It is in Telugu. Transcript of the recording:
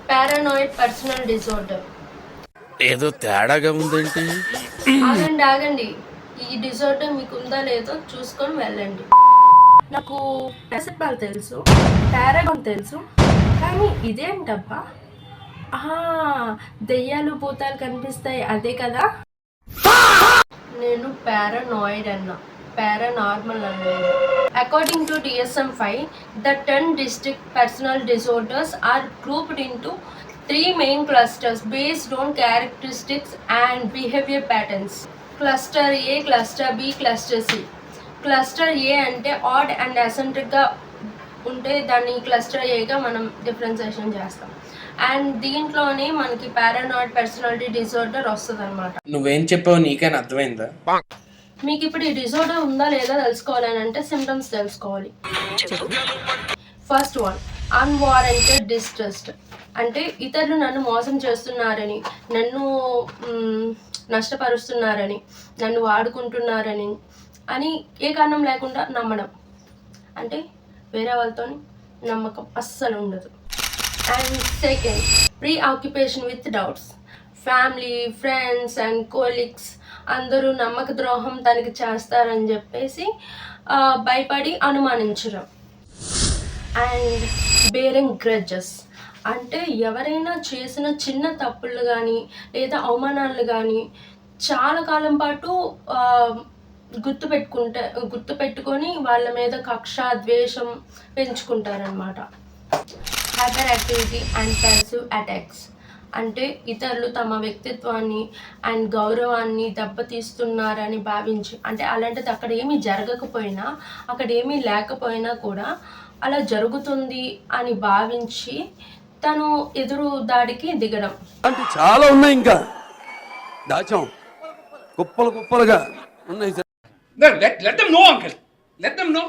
Paranoid personal disorder. ఏదో తేడాగా ఉందేంటి? ఆగండి, ఈ డిజార్డర్ మీకు ఉందా లేదో చూసుకొని వెళ్ళండి. నాకు పారాసిటమాల్ తెలుసు, పారాగాన్ తెలుసు, కానీ ఇదేంటబ్బా? దెయ్యాలు భూతాలు కనిపిస్తాయి అదే కదా. నేను పారానాయిడ్ అన్నా, పారానార్మల్ అనలేదు. According to DSM-5, the 10 distinct personal disorders are grouped into 3 main clusters based on characteristics and behavior patterns. Cluster A, Cluster B, Cluster C. Cluster A అంటే ఆడ్ అండ్ అసెంట్రిక్గా ఉంటే దాన్ని క్లస్టర్ ఏగా మనం డిఫరెన్సియేషన్ చేస్తాం. అండ్ దీంట్లోనే మనకి పారానాయిడ్ పర్సనాలిటీ డిజార్డర్ వస్తుంది అనమాట. నువ్వేం చెప్పావు నీకైనా అర్థమైందా? మీకు ఇప్పుడు ఈ డిజార్డర్ ఉందా లేదా తెలుసుకోవాలని అంటే సిమ్టమ్స్ తెలుసుకోవాలి. First one, unwarranted distrust. అంటే ఇతరులు నన్ను మోసం చేస్తున్నారని, నన్ను నష్టపరుస్తున్నారని, నన్ను వాడుకుంటున్నారని అని ఏ కారణం లేకుండా నమ్మడం. అంటే వేరే వాళ్ళతో నమ్మకం అస్సలు ఉండదు. And second, pre occupation with doubts. Family, friends and colleagues అందరూ నమ్మక ద్రోహం తనకి చేస్తారని చెప్పేసి భయపడి అనుమానించడం. And bearing grudges. అంటే ఎవరైనా చేసిన చిన్న తప్పులు కానీ లేదా అవమానాలు కానీ చాలా కాలం పాటు గుర్తుపెట్టుకొని వాళ్ళ మీద కక్ష, ద్వేషం పెంచుకుంటారనమాట. Hyper activity and passive attacks. అంటే ఇతరులు తమ వ్యక్తిత్వాన్ని అండ్ గౌరవాన్ని దెబ్బతీస్తున్నారని భావించి, అంటే అలాంటిది అక్కడ ఏమీ జరగకపోయినా, అక్కడ ఏమీ లేకపోయినా కూడా అలా జరుగుతుంది అని భావించి తను ఎదురు దాడికి దిగడం. అంటే చాలా ఉన్నాయి, ఇంకా దాచాం కుప్పలుగా ఉన్నాయి. Let them know, uncle. Let them know.